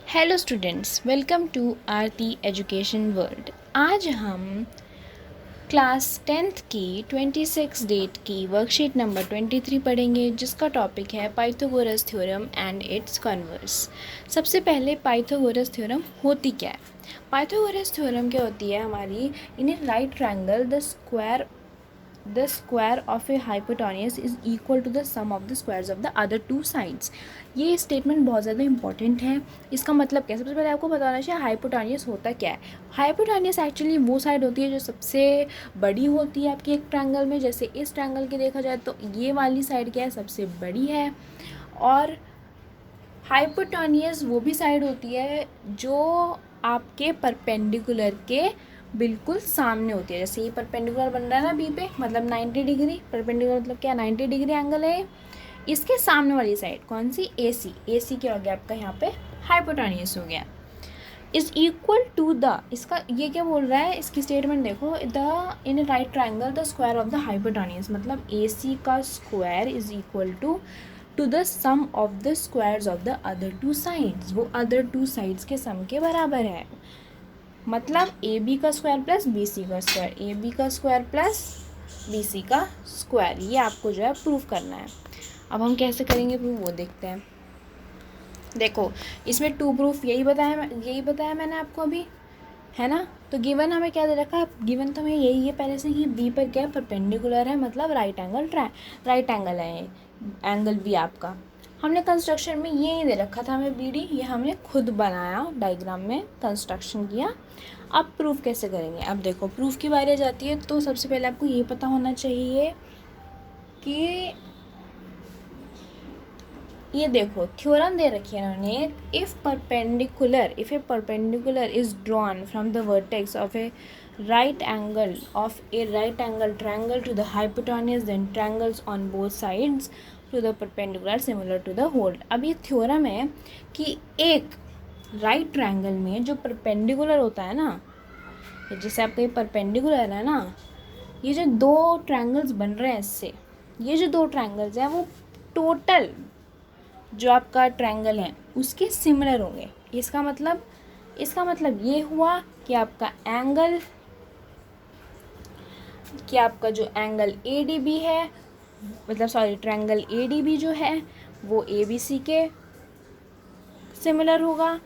Hello students, welcome to Aarti education world. आज हम class 10th की 26 डेट की वर्कशीट नंबर 23 पढ़ेंगे, जिसका टॉपिक है Pythagoras theorem and it's converse. सबसे पहले पाइथागोरस थ्योरम होती क्या है? पाइथागोरस थ्योरम क्या होती है हमारी? In a right triangle the square of a hypotenuse is equal to the sum of the squares of the other two sides। ये स्टेटमेंट बहुत ज़्यादा इंपॉर्टेंट है। इसका मतलब क्या है? सबसे पहले आपको बताना चाहिए हाइपोटेन्यूस होता क्या है। हाइपोटेन्यूस एक्चुअली वो साइड होती है जो सबसे बड़ी होती है आपकी एक ट्रायंगल में। जैसे इस ट्रायंगल की देखा जाए तो ये वाली साइड क्या है? सबसे बड़ी है। और हाइपोटेन्यूस वो भी साइड होती है जो आपके परपेंडिकुलर के बिल्कुल सामने होती है। जैसे ये परपेंडिकुलर बन रहा है ना बी पे, मतलब 90 डिग्री। परपेंडिकुलर मतलब क्या? 90 डिग्री एंगल है। इसके सामने वाली साइड कौन सी? ए सी क्या हो गया आपका यहाँ पे? हाइपोटेन्यूस हो गया। इज इक्वल टू द, इसका ये क्या बोल रहा है? इसकी स्टेटमेंट देखो, the in right triangle the square of the hypotenuse, मतलब ए सी का square is equal to the sum of the squares of the other two sides. वो अदर टू साइड्स के सम के बराबर है। मतलब ए बी का square plus B C का स्क्वायर, ए बी का स्क्वायर प्लस बी सी का स्क्वायर। ये आपको जो है प्रूव करना है। अब हम कैसे करेंगे प्रूव, वो देखते हैं। देखो, इसमें टू प्रूफ यही बताया मैंने आपको अभी, है ना। तो गिवन हमें क्या दे रखा है? गिवन तो हमें यही है पहले से ही, बी पर क्या है? परपेंडिकुलर है, मतलब राइट एंगल है एंगल बी आपका। हमने कंस्ट्रक्शन में ये नहीं दे रखा था हमें बी डी, ये हमने खुद बनाया, डायग्राम में कंस्ट्रक्शन किया। अब प्रूफ कैसे करेंगे? अब देखो, प्रूफ की बारी आ जाती है तो सबसे पहले आपको ये पता होना चाहिए कि ये देखो थ्योरम दे रखी है इन्होंने। If a perpendicular is drawn from the vertex of a right angle triangle to the hypotenuse, then triangles on both sides to the perpendicular similar to the whole. अब ये थ्योरम है कि एक राइट ट्रायंगल में जो perpendicular होता है ना, जैसे आपका ये परपेंडिकुलर है ना, ये जो दो ट्रायंगल्स बन रहे हैं इससे, ये जो दो ट्रायंगल्स हैं वो टोटल जो आपका ट्रायंगल है उसके सिमिलर होंगे। इसका मतलब ये हुआ कि आपका जो एंगल ए डी बी है, मतलब sorry triangle A D B जो है वो ए बी सी के सिमिलर होगा,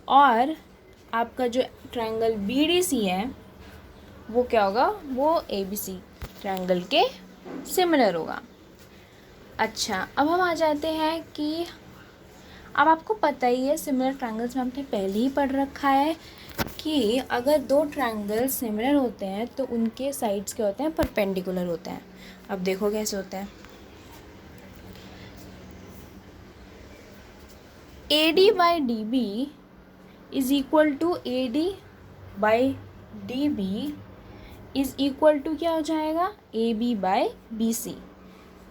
और आपका जो ट्रायंगल बी डी सी है वो क्या होगा? वो ए बी सी ट्रायंगल के सिमिलर होगा। अच्छा, अब हम आ जाते हैं कि अब आपको पता ही है, सिमिलर ट्रायंगल्स में आपने पहले ही पढ़ रखा है कि अगर दो ट्रायंगल सिमिलर होते हैं तो उनके साइड्स क्या होते हैं? परपेंडिकुलर होते हैं। अब देखो कैसे होता है। A D by D B is equal to A D by D B is equal to क्या हो जाएगा? A B by B C,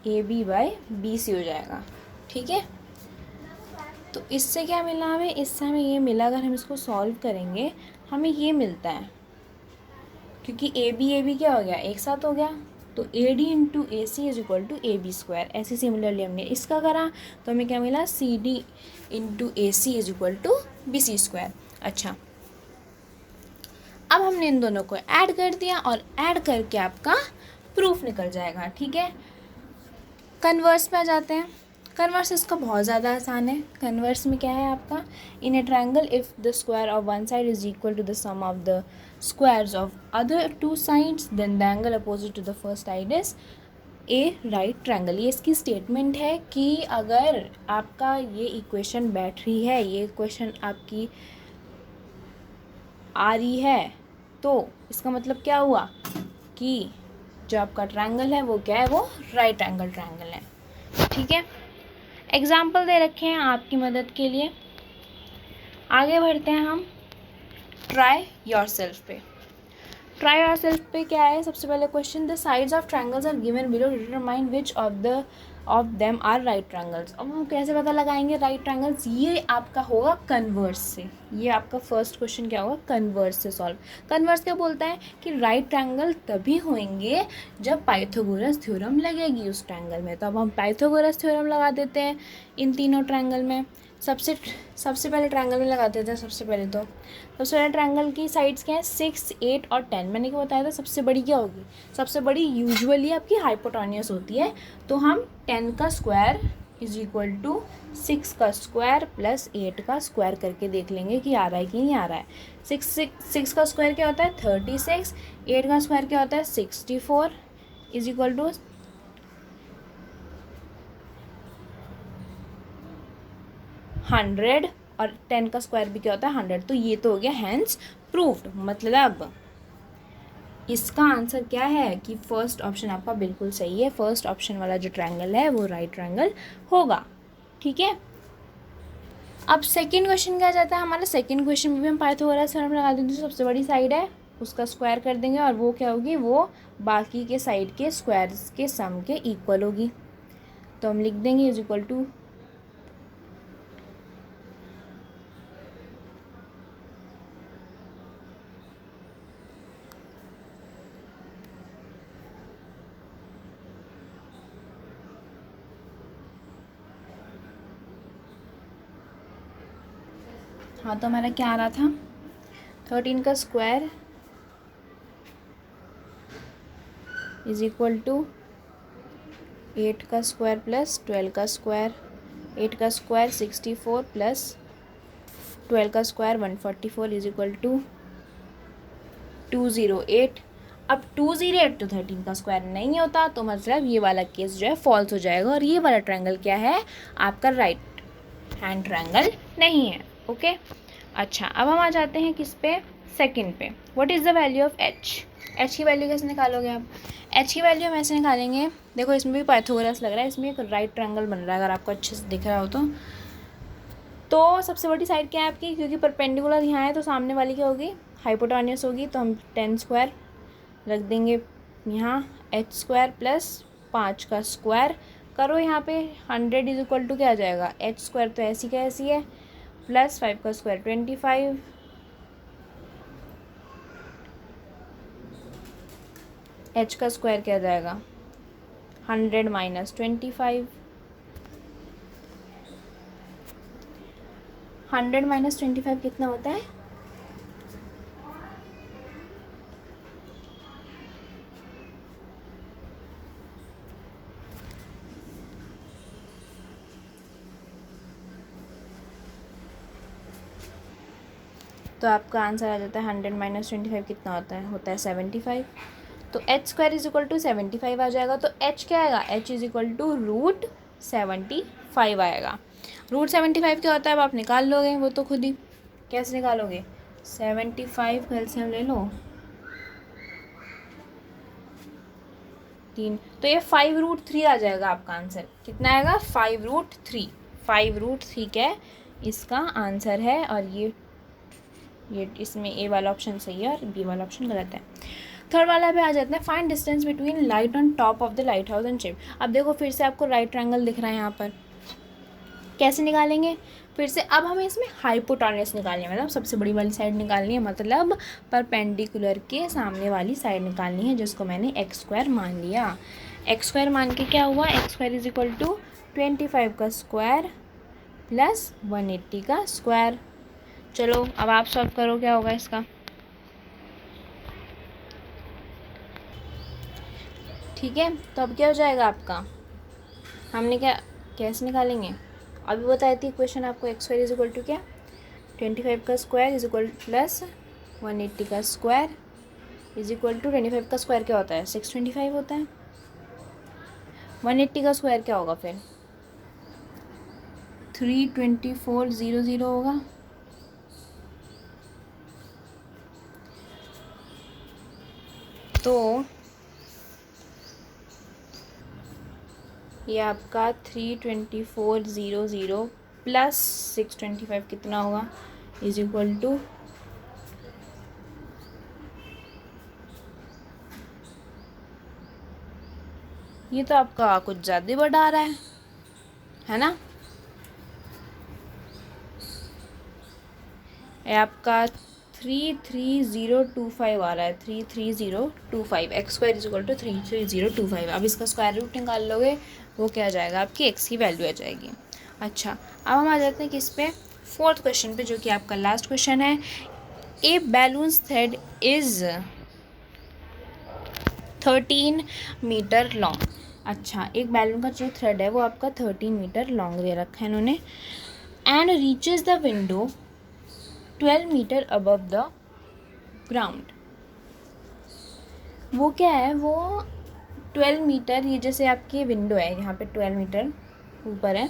A B by B C हो जाएगा। ठीक है, तो इससे क्या मिला हमें? इससे हमें ये मिला, अगर हम इसको सॉल्व करेंगे हमें ये मिलता है, क्योंकि ए बी क्या हो गया? एक साथ हो गया। तो A D into A C is equal to A B square. ऐसे सिमिलरली हमने इसका करा तो हमें क्या मिला? C D into A C is equal to B C square. अच्छा, अब हमने इन दोनों को ऐड कर दिया और ऐड करके आपका प्रूफ निकल जाएगा। ठीक है, कन्वर्स पे आ जाते हैं। कन्वर्स इसका बहुत ज़्यादा आसान है। कन्वर्स में क्या है आपका? In a triangle if the square of one side is equal to the sum of the squares of other two sides, then the angle opposite to the first side is a right triangle. ये इसकी statement है कि अगर आपका ये equation बैठ रही है, ये इक्वेशन आपकी आ रही है, तो इसका मतलब क्या हुआ कि जो आपका ट्रायंगल है वो क्या है? वो राइट एंगल ट्रायंगल है। ठीक है, एग्जाम्पल दे रखे हैं आपकी मदद के लिए। आगे बढ़ते हैं हम ट्राई योरसेल्फ पे। ट्राई योरसेल्फ पे क्या है? सबसे पहले question, the sides of triangles are given below, determine which of them are right triangles. अब हम कैसे पता लगाएंगे राइट ट्रायंगल्स? ये आपका होगा कन्वर्स से। ये आपका फर्स्ट क्वेश्चन क्या होगा? कन्वर्स से सॉल्व। कन्वर्स क्या बोलता है कि राइट ट्रायंगल तभी होंगे जब पाइथागोरस थ्योरम लगेगी उस ट्रायंगल में। तो अब हम पाइथागोरस थ्योरम लगा देते हैं इन तीनों ट्रायंगल में। सबसे सबसे पहले ट्रायंगल में लगाते थे। सबसे पहले ट्रायंगल की साइड्स क्या है, 6, 8 और 10। मैंने क्या बताया था, सबसे बड़ी क्या होगी, सबसे बड़ी यूजुअली आपकी हाइपोटेन्यूस होती है। तो हम 10 का स्क्वायर इज इक्वल टू 6 का स्क्वायर प्लस 8 का स्क्वायर करके देख लेंगे कि आ रहा है कि नहीं आ रहा है। 6 का स्क्वायर क्या होता है 36, 8 का स्क्वायर क्या होता है 64 इज इक्वल टू 100 और 10 का स्क्वायर भी क्या होता है 100। तो ये तो हो गया हैंस प्रूव्ड। मतलब इसका आंसर क्या है कि फर्स्ट ऑप्शन आपका बिल्कुल सही है। फर्स्ट ऑप्शन वाला जो ट्रायंगल है वो राइट ट्रायंगल होगा। ठीक है, अब सेकंड क्वेश्चन क्या जाता है हमारा। सेकंड क्वेश्चन में भी हम पाइथागोरस थ्योरम लगा देंगे। जो सबसे बड़ी साइड है उसका स्क्वायर कर देंगे और वो क्या होगी, वो बाकी के साइड के स्क्वायर्स के सम के इक्वल होगी। तो हम लिख देंगे इज इक्वल टू हाँ, तो हमारा क्या आ रहा था 13 का स्क्वायर इज इक्वल टू 8 का स्क्वायर प्लस 12 का स्क्वायर। 8 का स्क्वायर 64 प्लस 12 का स्क्वायर 144 इज इक्वल टू 208। अब 208 तो 13 का स्क्वायर नहीं होता, तो मतलब ये वाला केस जो है फॉल्स हो जाएगा और ये वाला ट्रायंगल क्या है आपका राइट हैंड ट्रायंगल नहीं है। ओके, अच्छा अब हम आ जाते हैं किस पे, सेकंड पे। What is the value of H. H की वैल्यू कैसे निकालोगे आप। एच की वैल्यू हम ऐसे निकालेंगे, देखो इसमें भी पाइथागोरस लग रहा है, इसमें एक राइट ट्रायंगल बन रहा है अगर आपको अच्छे से दिख रहा हो तो सबसे बड़ी साइड क्या है आपकी, क्योंकि परपेंडिकुलर यहाँ है तो सामने वाली क्या होगी हाइपोटेन्यूस होगी। तो हम 10 स्क्वायर रख देंगे यहाँ, एच स्क्वायर प्लस 5 का स्क्वायर करो यहाँ पे 100 इज इक्वल टू क्या आ जाएगा, एच स्क्वायर तो ऐसी का ऐसी है प्लस 5 का स्क्वायर 25, एच का स्क्वायर क्या आ जाएगा 100 माइनस 25, 100 माइनस 25 कितना होता है, तो आपका आंसर आ जाता है 100 माइनस 25 कितना होता है 75। तो H square is equal to 75 आ जाएगा। तो एच क्या आएगा, एच इज इक्वल टू √75 आएगा। √75 क्या होता है अब आप निकाल लोगे वो तो खुद ही, कैसे निकालोगे 75 कैल्शियम ले लो 3, तो ये 5√3 आ जाएगा आपका आंसर। कितना आएगा 5√3, 5√3 क्या है इसका आंसर है। और ये इसमें ए वाला ऑप्शन सही है और बी वाला ऑप्शन गलत है। थर्ड वाला पे आ जाते हैं, find distance between light on top of the light house and ship. अब देखो फिर से आपको राइट ट्रायंगल दिख रहा है यहाँ पर, कैसे निकालेंगे फिर से। अब हमें इसमें हाइपोटेन्यूस निकालनी है, मतलब सबसे बड़ी वाली साइड निकालनी है, मतलब परपेंडिकुलर के सामने वाली साइड निकालनी है, जिसको मैंने एक्स स्क्वायर मान लिया। एक्स स्क्वायर मान के क्या हुआ, X square is equal to 25 का स्क्वायर प्लस 180 का स्क्वायर। चलो अब आप सॉल्व करो क्या होगा इसका। ठीक है, तो अब क्या हो जाएगा आपका, हमने क्या कैसे निकालेंगे अभी बताई थी इक्वेशन आपको। X square is equal to क्या 25 का स्क्वायर इज इक्वल प्लस 180 का स्क्वायर इज इक्वल टू 25 का स्क्वायर क्या होता है 625 होता है, 180 का स्क्वायर क्या होगा फिर 32400 होगा। तो ये आपका 32400 प्लस 625 कितना होगा इज इक्वल टू ये तो आपका कुछ ज़्यादा बढ़ा रहा है ना। ये आपका 33025 आ रहा है, 33025। X square is equal to 33025। अब इसका स्क्वायर रूट निकाल लोगे वो क्या आ जाएगा आपकी एक्स की वैल्यू आ जाएगी। अच्छा, अब हम आ जाते हैं किस पे, फोर्थ क्वेश्चन पे, जो कि आपका लास्ट क्वेश्चन है। A balloon's thread is 13 metre long. अच्छा, एक बैलून का जो थ्रेड है वो आपका 13 मीटर लॉन्ग दे रखा है इन्होंने। And reaches the window 12 metre above the ground. वो क्या है, वो 12 मीटर, ये जैसे आपकी विंडो है यहाँ पे 12 मीटर ऊपर है,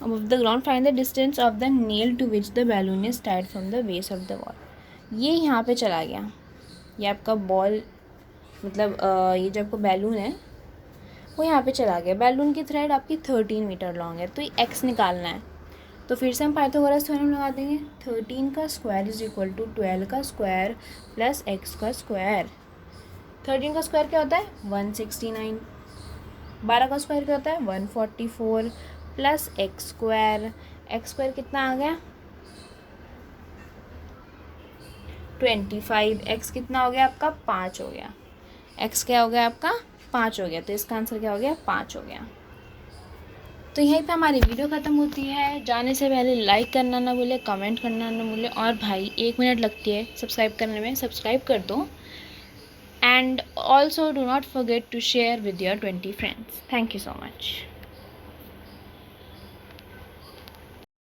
above the ground, find the distance of the nail to which the balloon is tied from the base of the wall। ये यहाँ पे चला गया, ये आपका बॉल, मतलब ये जो आपका बैलून है वो यहाँ पे चला गया। बैलून की थ्रेड आपकी 13 मीटर लॉन्ग है, तो ये एक्स निकालना है। तो फिर से हम पाइथागोरस थ्योरम लगा देंगे। 13 का स्क्वायर इज इक्वल टू 12 का स्क्वायर प्लस एक्स का स्क्वायर। 13 का स्क्वायर क्या होता है 169, 12 का स्क्वायर क्या होता है 144 plus x square. X square कितना आ गया 25। एक्स कितना हो गया आपका 5 हो गया। एक्स क्या हो गया आपका 5 हो गया, तो इसका आंसर क्या हो गया 5 हो गया। तो यहीं पे हमारी वीडियो ख़त्म होती है। जाने से पहले लाइक करना ना भूले, कमेंट करना ना भूले, और भाई 1 मिनट लगती है सब्सक्राइब करने में, सब्सक्राइब कर दो। And also do not forget to share with your 20 friends. Thank you so much.